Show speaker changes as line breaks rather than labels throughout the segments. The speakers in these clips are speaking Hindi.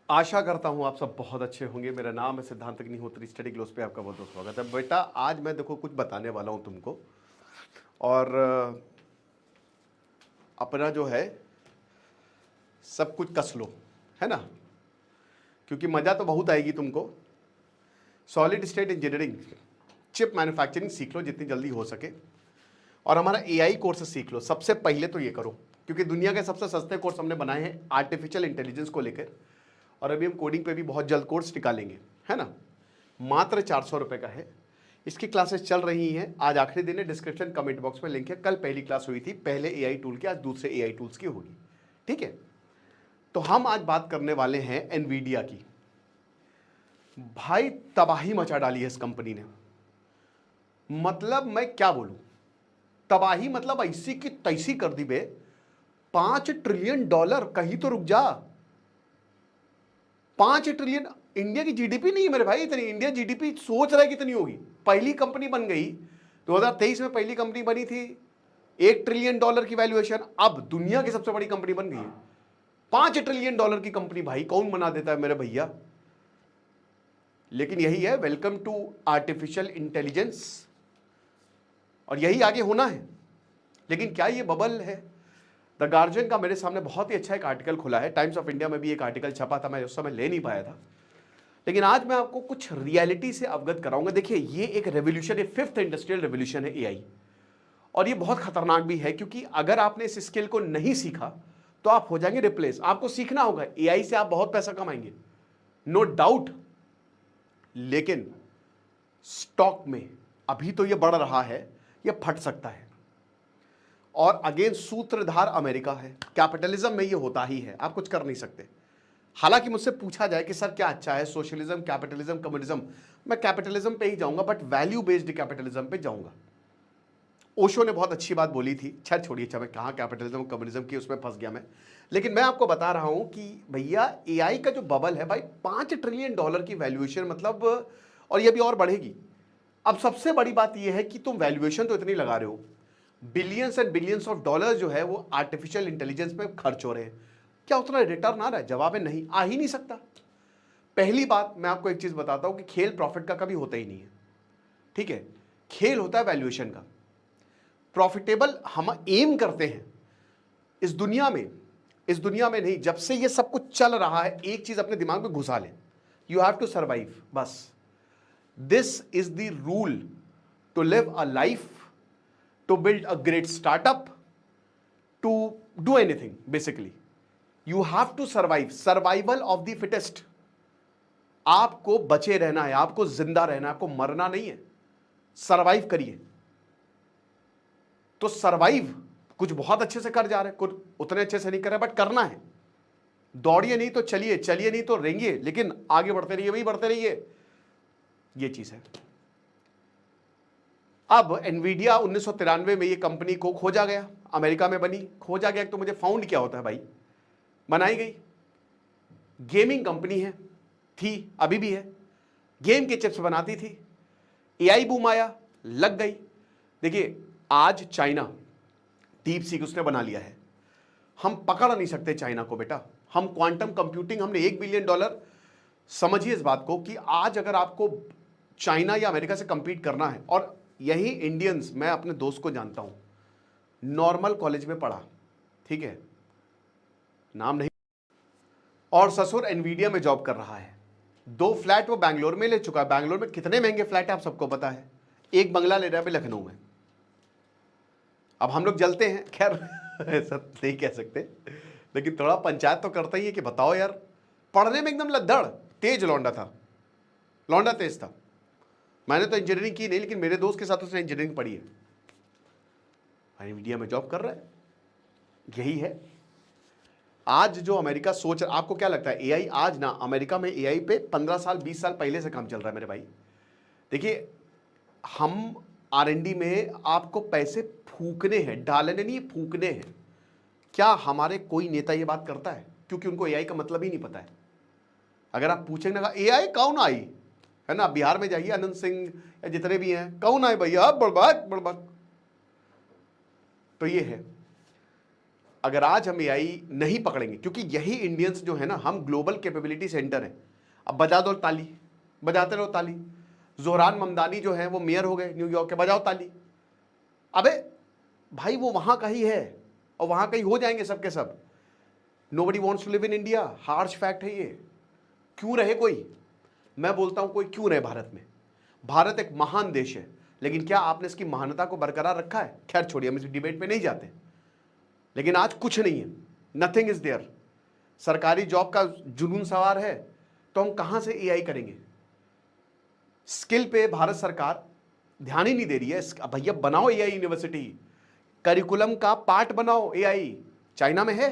आशा करता हूं आप सब बहुत अच्छे होंगे। मेरा नाम है सिद्धांत अग्निहोत्री, स्टडी ग्लोस पे आपका बहुत बहुत स्वागत है। बेटा आज मैं देखो कुछ बताने वाला हूं तुमको, और अपना जो है सब कुछ कस लो, है ना, क्योंकि मज़ा तो बहुत आएगी तुमको। Solid state engineering, chip manufacturing सीख लो जितनी जल्दी हो सके, और हमारा एआई कोर्स सीख लो। सबसे पहले तो ये करो, क्योंकि दुनिया के सबसे सस्ते कोर्स हमने बनाए हैं आर्टिफिशियल इंटेलिजेंस को लेकर, और अभी हम कोडिंग पे भी बहुत जल्द कोर्स निकालेंगे, है ना। मात्र 400 रुपये का है। इसकी क्लासेस चल रही हैं। आज आखिरी दिन है। डिस्क्रिप्शन कमेंट बॉक्स में लिंक है। कल पहली क्लास हुई थी, पहले एआई टूल की, आज दूसरे एआई टूल्स की होगी, ठीक है। तो हम आज बात करने वाले हैं एनवीडिया की। भाई तबाही मचा डाली है इस कंपनी ने। मतलब मैं क्या बोलूं, तबाही मतलब ऐसी की तैसी कर दी बे। $5 ट्रिलियन, कहीं तो रुक जा। 5 ट्रिलियन इंडिया की जीडीपी नहीं है मेरे भाई इतनी। इंडिया जीडीपी सोच रहा है कितनी होगी। पहली कंपनी बन गई 2023 में, पहली कंपनी बनी थी, $1 ट्रिलियन की वैल्यूएशन। अब दुनिया की सबसे बड़ी कंपनी बन गई है। $5 ट्रिलियन की कंपनी भाई कौन बना देता है मेरे भैया। लेकिन यही है, वेलकम टू आर्टिफिशियल इंटेलिजेंस, और यही आगे होना है। लेकिन क्या ये बबल है? द गार्जियन का मेरे सामने बहुत ही अच्छा एक आर्टिकल खुला है। टाइम्स ऑफ इंडिया में भी एक आर्टिकल छपा था, मैं उस समय ले नहीं पाया था। लेकिन आज मैं आपको कुछ रियलिटी से अवगत कराऊंगा। देखिए ये एक रेवोल्यूशन है, 5th इंडस्ट्रियल रेवोल्यूशन है एआई, और ये बहुत खतरनाक भी है, क्योंकि अगर आपने इस स्किल को नहीं सीखा तो आप हो जाएंगे रिप्लेस। आपको सीखना होगा। एआई से आप बहुत पैसा कमाएंगे, नो डाउट। लेकिन स्टॉक में अभी तो ये बढ़ रहा है, ये फट सकता है। और अगेन सूत्रधार अमेरिका है। कैपिटलिज्म में ये होता ही है, आप कुछ कर नहीं सकते। हालांकि मुझसे पूछा जाए कि सर क्या अच्छा है, सोशलिज्म, कैपिटलिज्म, कम्युनिज्म, मैं कैपिटलिज्म पे ही जाऊंगा, बट वैल्यू बेस्ड कैपिटलिज्म पे जाऊंगा। ओशो ने बहुत अच्छी बात बोली थी। छर छोड़िए, अच्छा मैं कहाँ कैपिटलिज्म कम्युनिज्म की उसमें फंस गया मैं। लेकिन मैं आपको बता रहा हूं कि भैया एआई का जो बबल है भाई, $5 ट्रिलियन की वैल्यूएशन, मतलब, और ये भी और बढ़ेगी। अब सबसे बड़ी बात यह है कि तुम वैल्यूएशन तो इतनी लगा रहे हो, billions and billions of dollar जो है वो आर्टिफिशियल इंटेलिजेंस में खर्च हो रहे हैं। क्या उतना रिटर्न आ रहा है? जवाब है नहीं, आ ही नहीं सकता। पहली बात मैं आपको एक चीज बताता हूं कि खेल प्रॉफिट का कभी होता ही नहीं है, ठीक है। खेल होता है वैल्यूएशन का। प्रॉफिटेबल हम एम करते हैं इस दुनिया में। इस दुनिया में नहीं, जब से ये सब कुछ चल रहा है, एक चीज अपने दिमाग में घुसा लें, यू हैव टू सर्वाइव, बस। This is the rule to live a life, to build a great startup, to do anything. Basically you have to survive, survival of the fittest. आपको बचे रहना है, आपको जिंदा रहना है, आपको मरना नहीं है। सर्वाइव करिए। तो सर्वाइव कुछ बहुत अच्छे से कर जा रहे हैं, कुछ उतने अच्छे से नहीं कर रहे, बट करना है। दौड़िए नहीं तो चलिए, चलिए नहीं तो रेंगिए, लेकिन आगे बढ़ते रहिए, वही बढ़ते रहिए। ये चीज है। अब एनवीडिया 1993 में ये कंपनी को खोजा गया, अमेरिका में बनी। खोजा गया तो मुझे फाउंड क्या होता है भाई, बनाई गई। गेमिंग कंपनी है, थी, अभी भी है, गेम के चिप्स बनाती थी। एआई बूम आया, लग गई। देखिए आज चाइना डीप सीक उसने बना लिया है। हम पकड़ नहीं सकते चाइना को बेटा। हम क्वांटम कंप्यूटिंग, हमने $1 बिलियन, समझिए इस बात को कि आज अगर आपको चाइना या अमेरिका से कंपीट करना है, और यही इंडियंस, मैं अपने दोस्त को जानता हूं, नॉर्मल कॉलेज में पढ़ा, ठीक है, नाम नहीं, और ससुर एनवीडिया में जॉब कर रहा है। 2 फ्लैट वो बैंगलोर में ले चुका है। बैंगलोर में कितने महंगे फ्लैट है आप सबको पता है। एक बंगला ले रहा है लखनऊ में। अब हम लोग जलते हैं, खैर ऐसा नहीं कह सकते, लेकिन थोड़ा पंचायत तो करता ही है कि बताओ यार। पढ़ने में एकदम लद्दड़, तेज लौंडा था, लौंडा तेज था। मैंने तो इंजीनियरिंग की नहीं, लेकिन मेरे दोस्त के साथ उसने इंजीनियरिंग पढ़ी है, मीडिया में जॉब कर रहा है। यही है आज जो अमेरिका सोच। आपको क्या लगता है एआई आज ना, अमेरिका में एआई पे 15 साल 20 साल पहले से काम चल रहा है मेरे भाई। देखिए हम आरएनडी में आपको पैसे फूकने हैं, डालने नहीं, फूकने हैं। क्या हमारे कोई नेता ये बात करता है? क्योंकि उनको एआई का मतलब ही नहीं पता है। अगर आप पूछेंगे ना एआई कौन आई, है ना, बिहार में जाइए, आनंद सिंह या जितने भी हैं, कौन आए भैया, बड़बाक बड़बाक। तो ये है। अगर आज हम एआई नहीं पकड़ेंगे, क्योंकि यही इंडियंस जो है ना, हम ग्लोबल कैपेबिलिटी सेंटर है। अब बजा दो ताली, बजाते रहो ताली। जोहरान ममदानी जो है वो मेयर हो गए न्यूयॉर्क के, बजाओ ताली। अबे भाई वो वहां का ही है और वहां का ही हो जाएंगे सबके सब। Nobody wants to live in India, harsh fact है ये। क्यों रहे कोई? मैं बोलता हूं कोई क्यों रहे भारत में। भारत एक महान देश है, लेकिन क्या आपने इसकी महानता को बरकरार रखा है? खैर छोड़िए, हम इस डिबेट पे नहीं जाते। लेकिन आज कुछ नहीं है, नथिंग इज देयर। सरकारी जॉब का जुनून सवार है, तो हम कहां से एआई करेंगे? स्किल पे भारत सरकार ध्यान ही नहीं दे रही है। भैया बनाओ एआई यूनिवर्सिटी, करिकुलम का पार्ट बनाओ एआई। चाइना में है,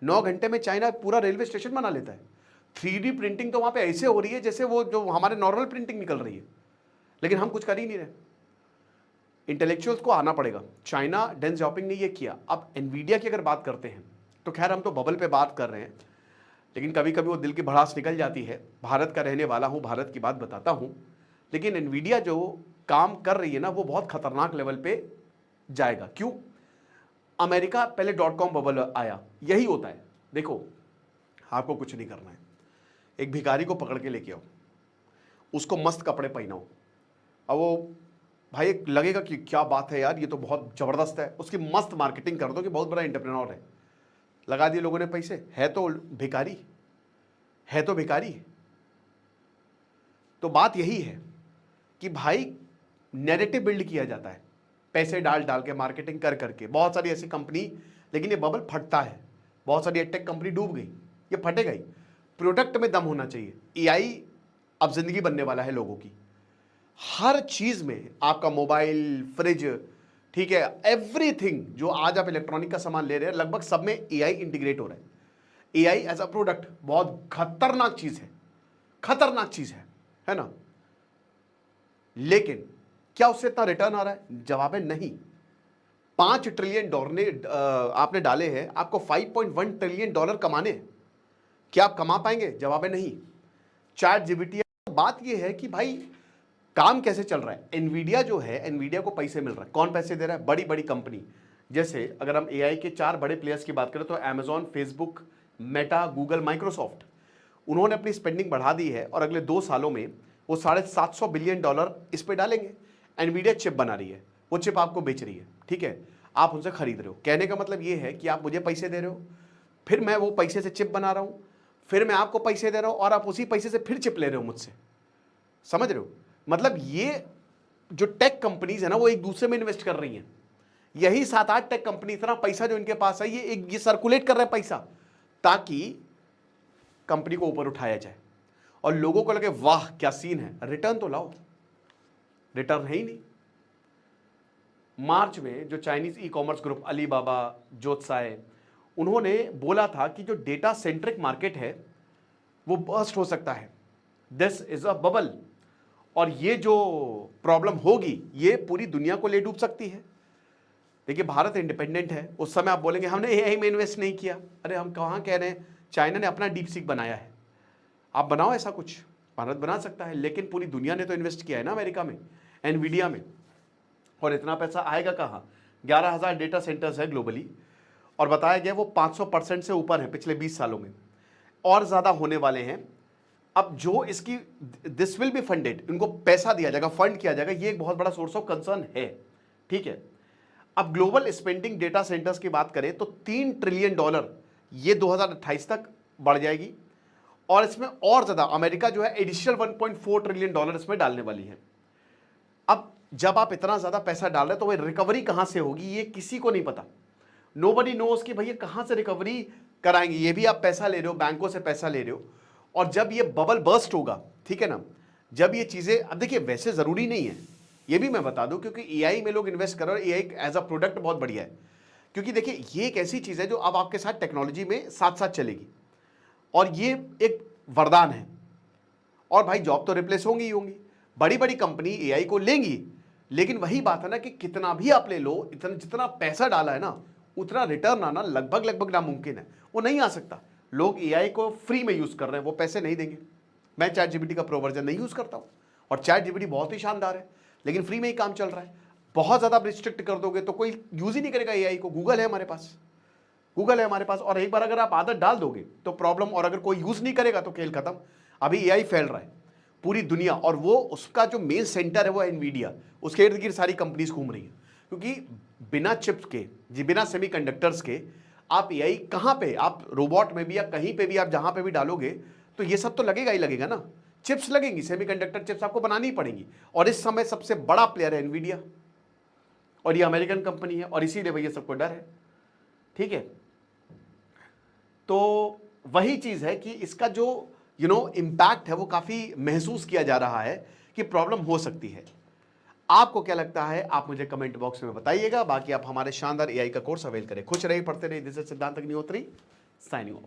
9 घंटे में चाइना पूरा रेलवे स्टेशन बना लेता है। 3D प्रिंटिंग तो वहां पे ऐसे हो रही है जैसे वो जो हमारे नॉर्मल प्रिंटिंग निकल रही है, लेकिन हम कुछ कर ही नहीं रहे। इंटेलेक्चुअल्स को आना पड़ेगा। चाइना डेन जॉपिंग ने ये किया। अब एनवीडिया की अगर बात करते हैं तो खैर हम तो बबल पे बात कर रहे हैं, लेकिन कभी कभी वो दिल की भड़ास निकल जाती है। भारत का रहने वाला हूँ, भारत की बात बताता हूँ। लेकिन एनवीडिया जो काम कर रही है ना, वो बहुत खतरनाक लेवल पे जाएगा। क्यों? अमेरिका पहले .com बबल आया, यही होता है। देखो, आपको कुछ नहीं करना है, एक भिखारी को पकड़ के लेके आओ, उसको मस्त कपड़े पहनाओ, और वो भाई लगेगा कि क्या बात है यार, ये तो बहुत ज़बरदस्त है। उसकी मस्त मार्केटिंग कर दो कि बहुत बड़ा एंटरप्रेन्योर है। लगा दिए लोगों ने पैसे, है तो भिखारी, है तो भिखारी। तो बात यही है कि भाई नैरेटिव बिल्ड किया जाता है, पैसे डाल डाल के, मार्केटिंग कर करके। बहुत सारी ऐसी कंपनी, लेकिन ये बबल फटता है। बहुत सारी एडटेक कंपनी डूब गई, ये फटेगा ही। प्रोडक्ट में दम होना चाहिए। एआई अब जिंदगी बनने वाला है लोगों की, हर चीज में। आपका मोबाइल, फ्रिज, ठीक है, एवरीथिंग जो आज आप इलेक्ट्रॉनिक का सामान ले रहे हैं, लगभग सब में एआई इंटीग्रेट हो रहा है। एआई एज अ प्रोडक्ट बहुत खतरनाक चीज है, खतरनाक चीज है ना। लेकिन क्या उससे इतना रिटर्न आ रहा है? जवाब है नहीं। $5 ट्रिलियन आपने डाले हैं, आपको $5.1 ट्रिलियन कमाने, क्या आप कमा पाएंगे? जवाब है नहीं। चैट जीपीटी, बात यह है कि भाई काम कैसे चल रहा है। एनवीडिया जो है, एनवीडिया को पैसे मिल रहा है। कौन पैसे दे रहा है? बड़ी बड़ी कंपनी। जैसे अगर हम एआई के 4 बड़े प्लेयर्स की बात करें तो Amazon, Facebook, Meta, Google, Microsoft. उन्होंने अपनी स्पेंडिंग बढ़ा दी है और अगले 2 सालों में वो $750 बिलियन इस पे डालेंगे। एनवीडिया चिप बना रही है, वो चिप आपको बेच रही है, ठीक है, आप उनसे खरीद रहे हो। कहने का मतलब ये है कि आप मुझे पैसे दे रहे हो, फिर मैं वो पैसे से चिप बना रहा हूं, फिर मैं आपको पैसे दे रहा हूं और आप उसी पैसे से फिर चिप ले रहे हो मुझसे। समझ रहे हो? मतलब ये जो टेक कंपनीज है ना, वो एक दूसरे में इन्वेस्ट कर रही हैं। यही 7-8 टेक कंपनी, इतना पैसा जो इनके पास है, ये सर्कुलेट कर रहा है पैसा, ताकि कंपनी को ऊपर उठाया जाए और लोगों को लगे वाह क्या सीन है। रिटर्न तो लाओ, रिटर्न है ही नहीं। मार्च में जो Chinese e commerce group Alibaba, जोत्साय, उन्होंने बोला था कि जो डेटा सेंट्रिक मार्केट है वो बर्स्ट हो सकता है, दिस इज अ बबल, और ये जो प्रॉब्लम होगी ये पूरी दुनिया को ले डूब सकती है। देखिए, भारत इंडिपेंडेंट है, उस समय आप बोलेंगे हमने एआई में इन्वेस्ट नहीं किया। अरे हम कहाँ कह रहे हैं, चाइना ने अपना डीप सीक बनाया है, आप बनाओ ऐसा कुछ, भारत बना सकता है। लेकिन पूरी दुनिया ने तो इन्वेस्ट किया है ना, अमेरिका में, एनवीडिया में, और इतना पैसा आएगा कहाँ? 11,000 डेटा सेंटर्स है ग्लोबली, और बताया गया वो 500% से ऊपर है पिछले 20 सालों में, और ज़्यादा होने वाले हैं। अब जो इसकी दिस विल बी फंडेड, इनको पैसा दिया जाएगा, फंड किया जाएगा, ये एक बहुत बड़ा सोर्स ऑफ कंसर्न है, ठीक है। अब ग्लोबल स्पेंडिंग डेटा सेंटर्स की बात करें तो $3 ट्रिलियन ये 2028 तक बढ़ जाएगी, और इसमें और ज़्यादा अमेरिका जो है एडिशनल $1.4 ट्रिलियन इसमें डालने वाली है। अब जब आप इतना ज़्यादा पैसा डाल रहे हैं तो वह रिकवरी कहाँ से होगी ये किसी को नहीं पता। नोबडी नोज कि भैया कहाँ से रिकवरी कराएंगे। ये भी आप पैसा ले रहे हो, बैंकों से पैसा ले रहे हो, और जब ये बबल बर्स्ट होगा, ठीक है ना, जब ये चीज़ें, अब देखिए वैसे ज़रूरी नहीं है, ये भी मैं बता दूं, क्योंकि एआई में लोग इन्वेस्ट कर रहे हैं, एआई एज अ प्रोडक्ट बहुत बढ़िया है, क्योंकि देखिए ये एक ऐसी चीज़ है जो अब आपके साथ टेक्नोलॉजी में साथ साथ चलेगी, और ये एक वरदान है। और भाई जॉब तो रिप्लेस होंगी ही होंगी, बड़ी बड़ी कंपनी एआई को लेंगी, लेकिन वही बात है ना कि कितना भी आप ले लो, इतना जितना पैसा डाला है ना, उतना रिटर्न आना लगभग लगभग नामुमकिन है, वो नहीं आ सकता। लोग एआई को फ्री में यूज़ कर रहे हैं, वो पैसे नहीं देंगे। मैं चैट जीपीटी का प्रो वर्जन नहीं यूज़ करता हूँ, और चैट जीपीटी बहुत ही शानदार है, लेकिन फ्री में ही काम चल रहा है। बहुत ज़्यादा आप रिस्ट्रिक्ट कर दोगे तो कोई यूज़ ही नहीं करेगा एआई को। गूगल है हमारे पास, गूगल है हमारे पास, और एक बार अगर आप आदत डाल दोगे तो प्रॉब्लम, और अगर कोई यूज नहीं करेगा तो खेल खत्म। अभी एआई फैल रहा है पूरी दुनिया, और वो उसका जो मेन सेंटर है वो एनवीडिया, उसके इर्द गिर्द सारी कंपनीज घूम रही हैं, क्योंकि बिना चिप्स के, जी बिना सेमीकंडक्टर्स के आप एआई कहाँ पे, आप रोबोट में भी या कहीं पे भी आप जहां पे भी डालोगे तो ये सब तो लगेगा ही लगेगा ना। चिप्स लगेंगी, सेमीकंडक्टर चिप्स आपको बनानी ही पड़ेंगी, और इस समय सबसे बड़ा प्लेयर है एनवीडिया, और ये अमेरिकन कंपनी है, और इसीलिए भैया सबको डर है। ठीक है, तो वही चीज है कि इसका जो इंपैक्ट है वो काफी महसूस किया जा रहा है कि प्रॉब्लम हो सकती है। आपको क्या लगता है आप मुझे कमेंट बॉक्स में बताइएगा। बाकी आप हमारे शानदार एआई का कोर्स अवेल करें। खुश रहिए, पढ़ते रहिए। दिस इज सिद्धांत अग्निहोत्री, साइनिंग ऑफ।